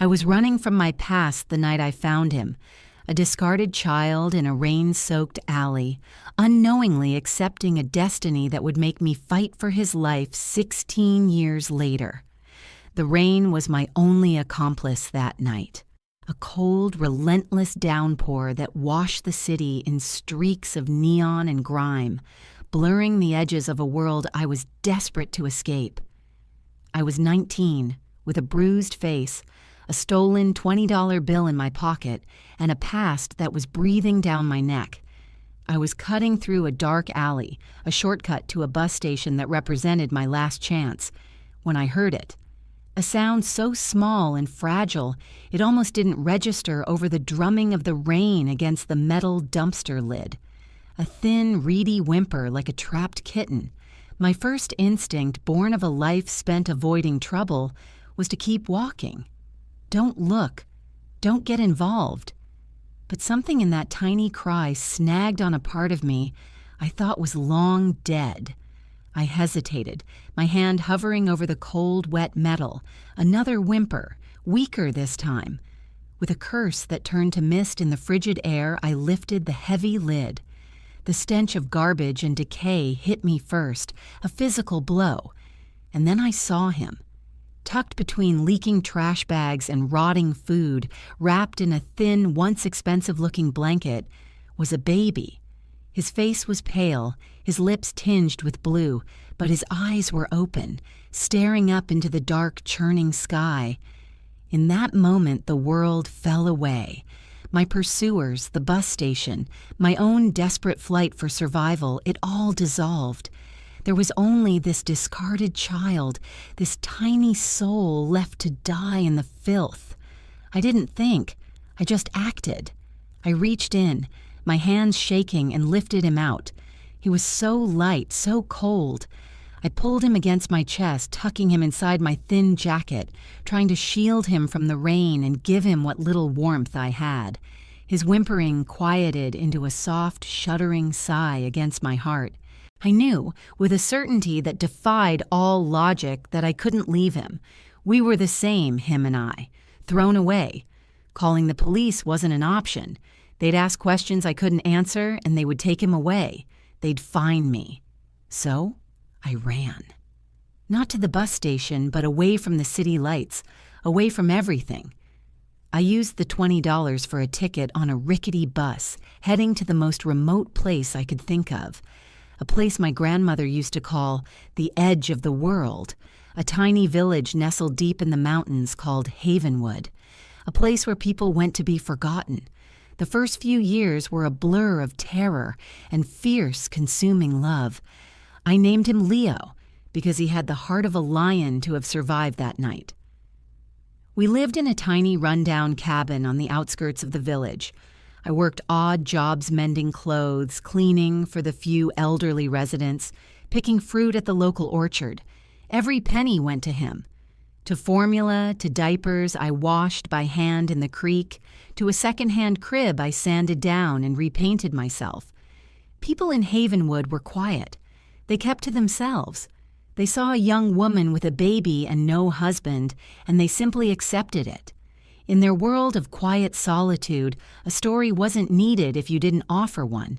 I was running from my past the night I found him, a discarded child in a rain-soaked alley, unknowingly accepting a destiny that would make me fight for his life 16 years later. The rain was my only accomplice that night. A cold, relentless downpour that washed the city in streaks of neon and grime, blurring the edges of a world I was desperate to escape. I was 19, with a bruised face, a stolen $20 bill in my pocket, and a past that was breathing down my neck. I was cutting through a dark alley, a shortcut to a bus station that represented my last chance, when I heard it. A sound so small and fragile, it almost didn't register over the drumming of the rain against the metal dumpster lid. A thin, reedy whimper like a trapped kitten. My first instinct, born of a life spent avoiding trouble, was to keep walking. Don't look. Don't get involved. But something in that tiny cry snagged on a part of me I thought was long dead. I hesitated, my hand hovering over the cold, wet metal. Another whimper, weaker this time. With a curse that turned to mist in the frigid air, I lifted the heavy lid. The stench of garbage and decay hit me first, a physical blow. And then I saw him. Tucked between leaking trash bags and rotting food, wrapped in a thin, once expensive-looking blanket, was a baby. His face was pale, his lips tinged with blue, but his eyes were open, staring up into the dark, churning sky. In that moment, the world fell away. My pursuers, the bus station, my own desperate flight for survival, it all dissolved. There was only this discarded child, this tiny soul left to die in the filth. I didn't think. I just acted. I reached in, my hands shaking, and lifted him out. He was so light, so cold. I pulled him against my chest, tucking him inside my thin jacket, trying to shield him from the rain and give him what little warmth I had. His whimpering quieted into a soft, shuddering sigh against my heart. I knew, with a certainty that defied all logic, that I couldn't leave him. We were the same, him and I, thrown away. Calling the police wasn't an option. They'd ask questions I couldn't answer, and they would take him away. They'd find me. So I ran. Not to the bus station, but away from the city lights, away from everything. I used the $20 for a ticket on a rickety bus, heading to the most remote place I could think of. A place my grandmother used to call the edge of the world, a tiny village nestled deep in the mountains called Havenwood, a place where people went to be forgotten. The first few years were a blur of terror and fierce, consuming love. I named him Leo because he had the heart of a lion to have survived that night. We lived in a tiny rundown cabin on the outskirts of the village. I worked odd jobs mending clothes, cleaning for the few elderly residents, picking fruit at the local orchard. Every penny went to him. To formula, to diapers I washed by hand in the creek, to a second-hand crib I sanded down and repainted myself. People in Havenwood were quiet. They kept to themselves. They saw a young woman with a baby and no husband, and they simply accepted it. In their world of quiet solitude, a story wasn't needed if you didn't offer one.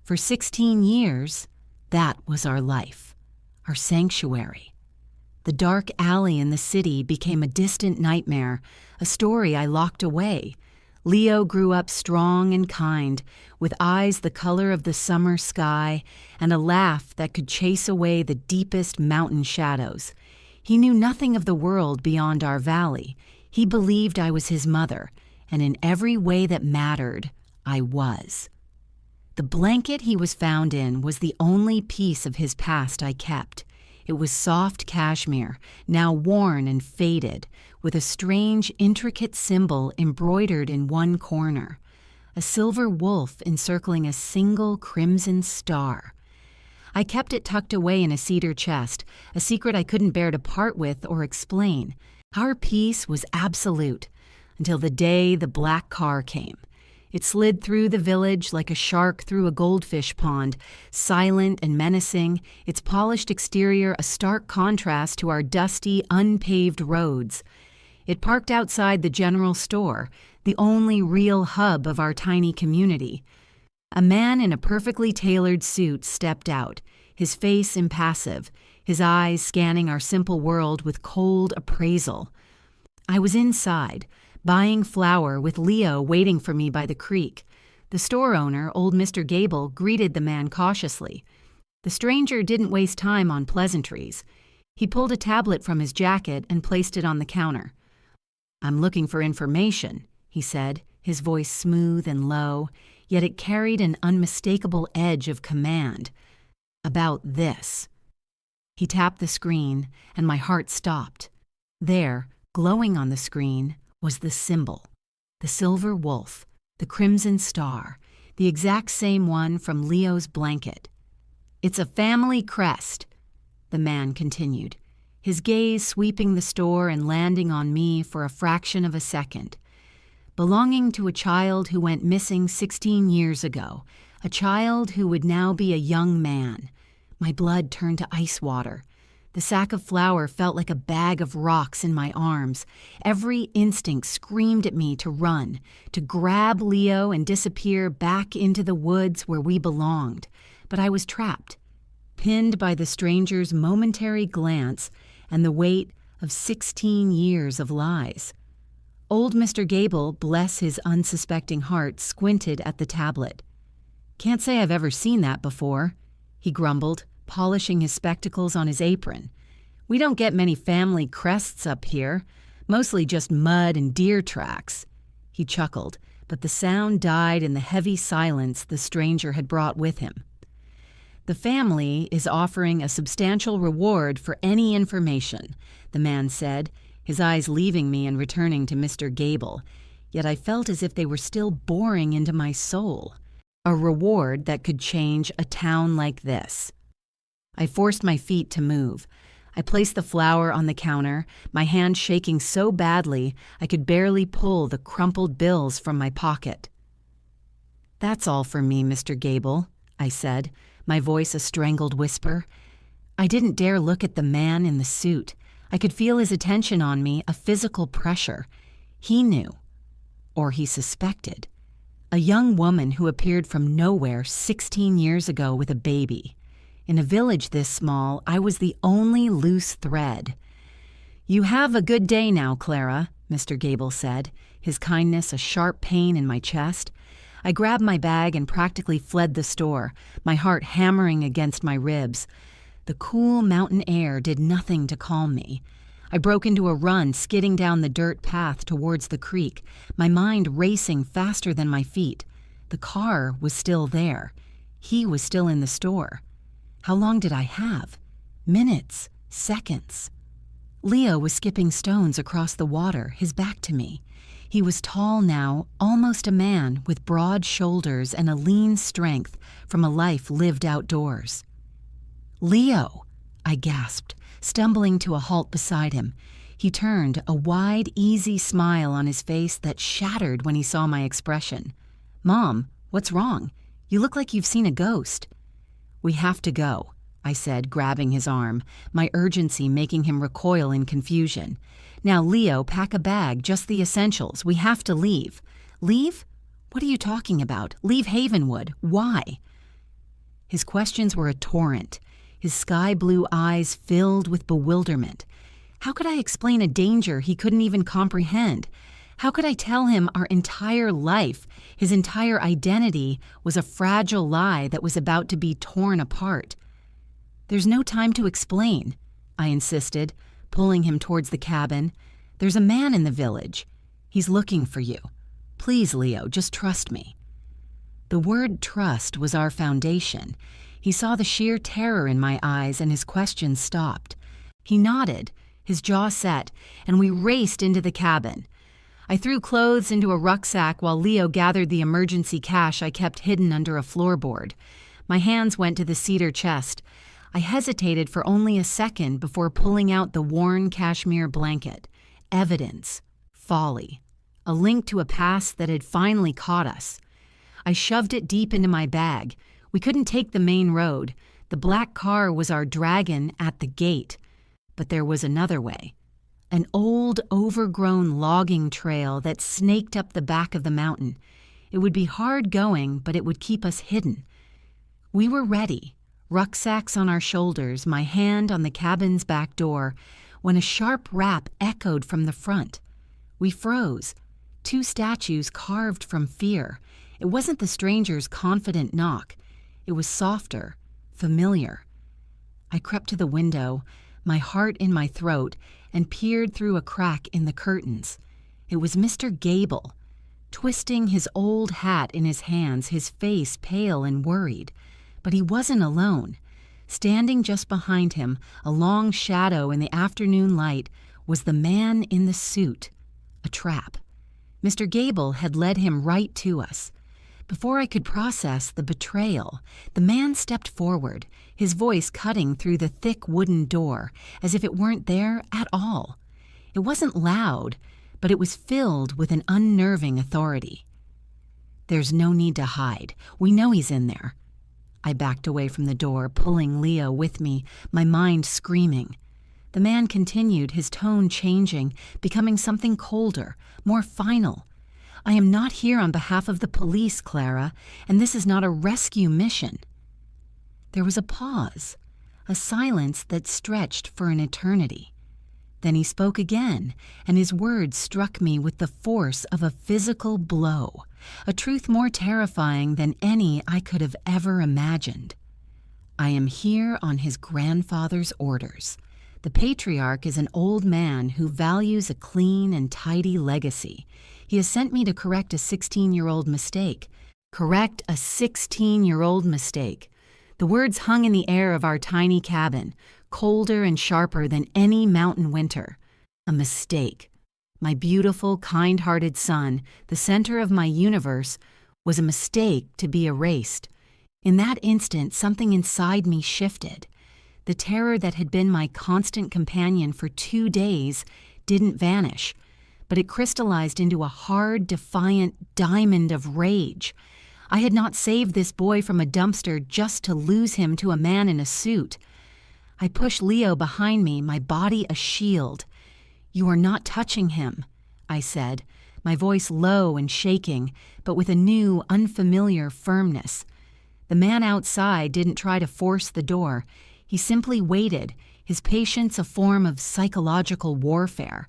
For 16 years, that was our life, our sanctuary. The dark alley in the city became a distant nightmare, a story I locked away. Leo grew up strong and kind, with eyes the color of the summer sky and a laugh that could chase away the deepest mountain shadows. He knew nothing of the world beyond our valley. He believed I was his mother, and in every way that mattered, I was. The blanket he was found in was the only piece of his past I kept. It was soft cashmere, now worn and faded, with a strange, intricate symbol embroidered in one corner, a silver wolf encircling a single crimson star. I kept it tucked away in a cedar chest, a secret I couldn't bear to part with or explain. Our peace was absolute, until the day the black car came. It slid through the village like a shark through a goldfish pond, silent and menacing, its polished exterior a stark contrast to our dusty, unpaved roads. It parked outside the general store, the only real hub of our tiny community. A man in a perfectly tailored suit stepped out, his face impassive, his eyes scanning our simple world with cold appraisal. I was inside, buying flour with Leo waiting for me by the creek. The store owner, old Mr. Gable, greeted the man cautiously. The stranger didn't waste time on pleasantries. He pulled a tablet from his jacket and placed it on the counter. "I'm looking for information," he said, his voice smooth and low, yet it carried an unmistakable edge of command. "About this." He tapped the screen, and my heart stopped. There, glowing on the screen, was the symbol, the silver wolf, the crimson star, the exact same one from Leo's blanket. "It's a family crest," the man continued, his gaze sweeping the store and landing on me for a fraction of a second. "Belonging to a child who went missing 16 years ago, a child who would now be a young man." My blood turned to ice water. The sack of flour felt like a bag of rocks in my arms. Every instinct screamed at me to run, to grab Leo and disappear back into the woods where we belonged. But I was trapped, pinned by the stranger's momentary glance and the weight of 16 years of lies. Old Mr. Gable, bless his unsuspecting heart, squinted at the tablet. "Can't say I've ever seen that before," he grumbled, polishing his spectacles on his apron. "We don't get many family crests up here, mostly just mud and deer tracks." He chuckled, but the sound died in the heavy silence the stranger had brought with him. "The family is offering a substantial reward for any information," the man said, his eyes leaving me and returning to Mr. Gable, yet I felt as if they were still boring into my soul. A reward that could change a town like this. I forced my feet to move. I placed the flour on the counter, my hand shaking so badly I could barely pull the crumpled bills from my pocket. "That's all for me, Mr. Gable," I said, my voice a strangled whisper. I didn't dare look at the man in the suit. I could feel his attention on me, a physical pressure. He knew, or he suspected. A young woman who appeared from nowhere 16 years ago with a baby. In a village this small, I was the only loose thread. "You have a good day now, Clara," Mr. Gable said, his kindness a sharp pain in my chest. I grabbed my bag and practically fled the store, my heart hammering against my ribs. The cool mountain air did nothing to calm me. I broke into a run, skidding down the dirt path towards the creek, my mind racing faster than my feet. The car was still there. He was still in the store. How long did I have? Minutes, seconds. Leo was skipping stones across the water, his back to me. He was tall now, almost a man, with broad shoulders and a lean strength from a life lived outdoors. "Leo!" I gasped, stumbling to a halt beside him. He turned, a wide, easy smile on his face that shattered when he saw my expression. "Mom, what's wrong? You look like you've seen a ghost." "We have to go," I said, grabbing his arm, my urgency making him recoil in confusion. "Now, Leo, pack a bag, just the essentials. We have to leave." "Leave? What are you talking about? Leave Havenwood. Why?" His questions were a torrent. His sky-blue eyes filled with bewilderment. How could I explain a danger he couldn't even comprehend? How could I tell him our entire life, his entire identity, was a fragile lie that was about to be torn apart? "There's no time to explain," I insisted, pulling him towards the cabin. "There's a man in the village. He's looking for you. Please, Leo, just trust me." The word trust was our foundation. He saw the sheer terror in my eyes and his questions stopped. He nodded, his jaw set, and we raced into the cabin. I threw clothes into a rucksack while Leo gathered the emergency cash I kept hidden under a floorboard. My hands went to the cedar chest. I hesitated for only a second before pulling out the worn cashmere blanket. Evidence. Folly. A link to a past that had finally caught us. I shoved it deep into my bag. We couldn't take the main road. The black car was our dragon at the gate. But there was another way. an old, overgrown logging trail that snaked up the back of the mountain. It would be hard going, but it would keep us hidden. We were ready, rucksacks on our shoulders, my hand on the cabin's back door, when a sharp rap echoed from the front. We froze. 2 statues carved from fear. It wasn't the stranger's confident knock. It was softer, familiar. I crept to the window, my heart in my throat, and peered through a crack in the curtains. It was Mr. Gable, twisting his old hat in his hands, his face pale and worried. But he wasn't alone. Standing just behind him, a long shadow in the afternoon light, was the man in the suit. A trap. Mr. Gable had led him right to us. Before I could process the betrayal, the man stepped forward, his voice cutting through the thick wooden door, as if it weren't there at all. It wasn't loud, but it was filled with an unnerving authority. "There's no need to hide. We know he's in there." I backed away from the door, pulling Leo with me, my mind screaming. The man continued, his tone changing, becoming something colder, more final. "I am not here on behalf of the police, Clara, and this is not a rescue mission." There was a pause, a silence that stretched for an eternity. Then he spoke again, and his words struck me with the force of a physical blow, a truth more terrifying than any I could have ever imagined. "I am here on his grandfather's orders. The patriarch is an old man who values a clean and tidy legacy. He has sent me to correct a 16-year-old mistake. Correct a 16-year-old mistake." The words hung in the air of our tiny cabin, colder and sharper than any mountain winter. A mistake. My beautiful, kind-hearted son, the center of my universe, was a mistake to be erased. In that instant, something inside me shifted. The terror that had been my constant companion for 2 days didn't vanish, but it crystallized into a hard, defiant diamond of rage. I had not saved this boy from a dumpster just to lose him to a man in a suit. I pushed Leo behind me, my body a shield. "You are not touching him," I said, my voice low and shaking, but with a new, unfamiliar firmness. The man outside didn't try to force the door. He simply waited, his patience a form of psychological warfare.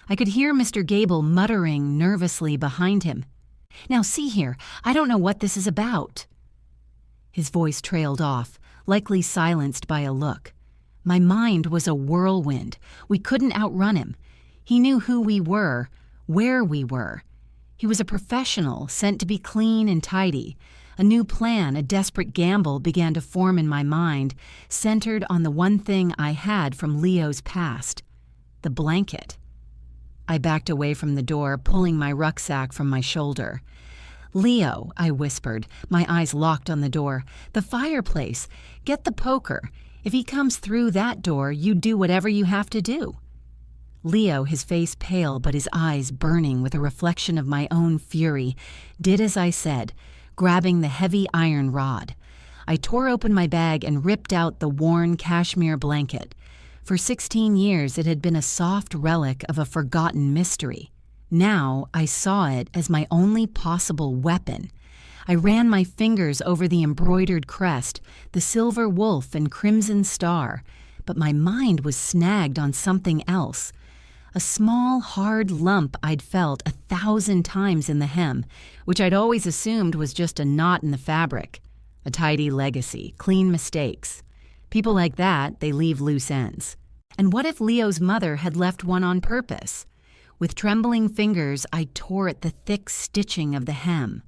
I could hear Mr. Gable muttering nervously behind him. "Now see here, I don't know what this is about." His voice trailed off, likely silenced by a look. My mind was a whirlwind. We couldn't outrun him. He knew who we were, where we were. He was a professional, sent to be clean and tidy. A new plan, a desperate gamble began to form in my mind, centered on the one thing I had from Leo's past: the blanket. I backed away from the door, pulling my rucksack from my shoulder. "Leo," I whispered, my eyes locked on the door, "the fireplace. Get the poker. If he comes through that door, you do whatever you have to do." Leo, his face pale but his eyes burning with a reflection of my own fury, did as I said, grabbing the heavy iron rod. I tore open my bag and ripped out the worn cashmere blanket. For 16 years it had been a soft relic of a forgotten mystery. Now I saw it as my only possible weapon. I ran my fingers over the embroidered crest, the silver wolf and crimson star, but my mind was snagged on something else. A small, hard lump I'd felt 1,000 times in the hem, which I'd always assumed was just a knot in the fabric. A tidy legacy, clean mistakes. People like that, they leave loose ends. And what if Leo's mother had left one on purpose? With trembling fingers, I tore at the thick stitching of the hem.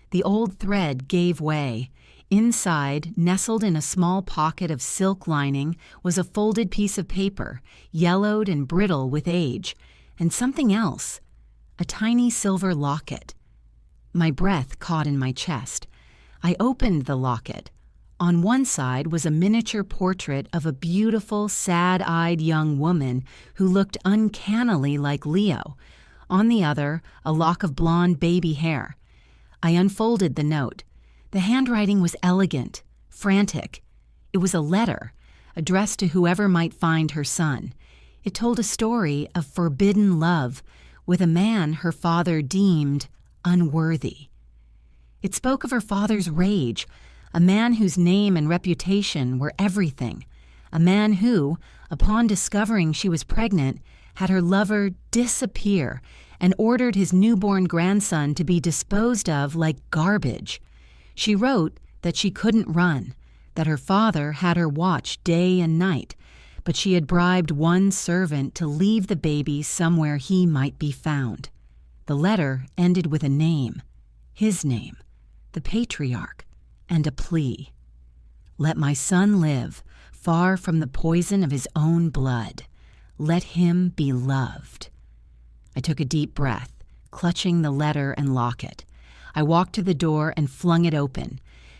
The old thread gave way. Inside, nestled in a small pocket of silk lining, was a folded piece of paper, yellowed and brittle with age, and something else, a tiny silver locket. My breath caught in my chest. I opened the locket. On one side was a miniature portrait of a beautiful, sad-eyed young woman who looked uncannily like Leo. On the other, a lock of blonde baby hair. I unfolded the note. The handwriting was elegant, frantic. It was a letter, addressed to whoever might find her son. It told a story of forbidden love with a man her father deemed unworthy. It spoke of her father's rage, a man whose name and reputation were everything, a man who, upon discovering she was pregnant, had her lover disappear and ordered his newborn grandson to be disposed of like garbage. She wrote that she couldn't run, that her father had her watch day and night, but she had bribed one servant to leave the baby somewhere he might be found. The letter ended with a name, his name, the patriarch, and a plea. Let my son live, far from the poison of his own blood. Let him be loved. I took a deep breath, clutching the letter and locket. I walked to the door and flung it open.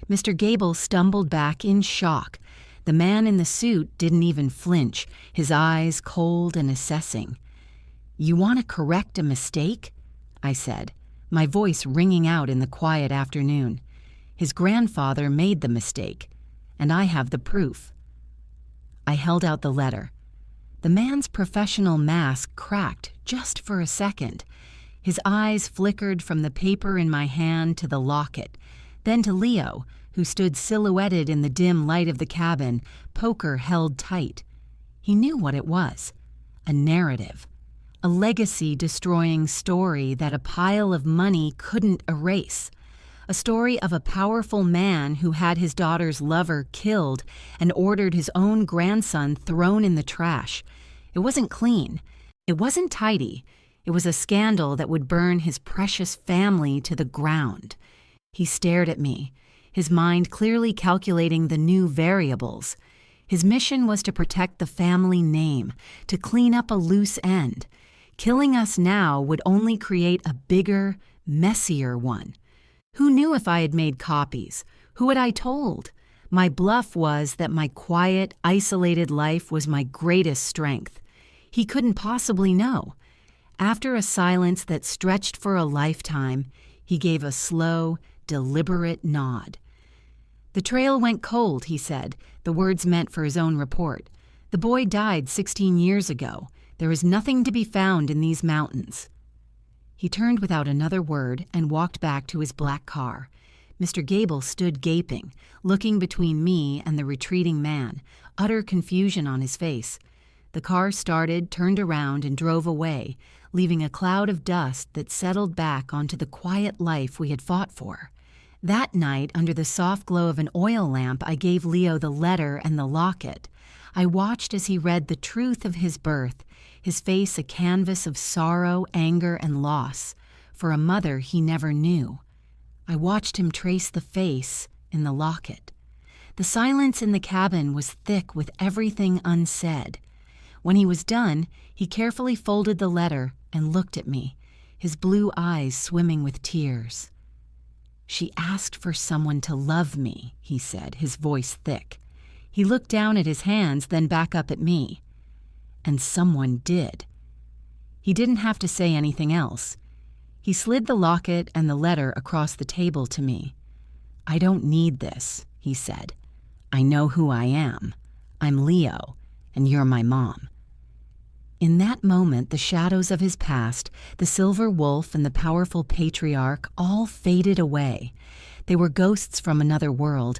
Mr. Gable stumbled back in shock. The man in the suit didn't even flinch, his eyes cold and assessing. "You want to correct a mistake?" I said, my voice ringing out in the quiet afternoon. His grandfather made the mistake, and I have the proof. I held out the letter. The man's professional mask cracked just for a second. His eyes flickered from the paper in my hand to the locket, then to Leo, who stood silhouetted in the dim light of the cabin, poker held tight. He knew what it was, a narrative, a legacy-destroying story that a pile of money couldn't erase, a story of a powerful man who had his daughter's lover killed and ordered his own grandson thrown in the trash. It wasn't clean. It wasn't tidy. It was a scandal that would burn his precious family to the ground. He stared at me, his mind clearly calculating the new variables. His mission was to protect the family name, to clean up a loose end. Killing us now would only create a bigger, messier one. Who knew if I had made copies? Who had I told? My bluff was that my quiet, isolated life was my greatest strength. He couldn't possibly know. After a silence that stretched for a lifetime, he gave a slow, deliberate nod. "The trail went cold," he said, the words meant for his own report. "The boy died 16 years ago. There is nothing to be found in these mountains." He turned without another word and walked back to his black car. Mr. Gable stood gaping, looking between me and the retreating man, utter confusion on his face. The car started, turned around, and drove away, leaving a cloud of dust that settled back onto the quiet life we had fought for. That night, under the soft glow of an oil lamp, I gave Leo the letter and the locket. I watched as he read the truth of his birth, his face a canvas of sorrow, anger, and loss, for a mother he never knew. I watched him trace the face in the locket. The silence in the cabin was thick with everything unsaid. When he was done, he carefully folded the letter and looked at me, his blue eyes swimming with tears. "She asked for someone to love me," he said, his voice thick. He looked down at his hands, then back up at me. "And someone did." He didn't have to say anything else. He slid the locket and the letter across the table to me. "I don't need this," he said. "I know who I am. I'm Leo, and you're my mom." In that moment, the shadows of his past, the silver wolf and the powerful patriarch, all faded away. They were ghosts from another world.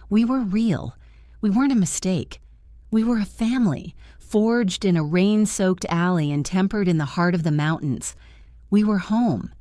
We were real. We weren't a mistake. We were a family, forged in a rain-soaked alley and tempered in the heart of the mountains. We were home.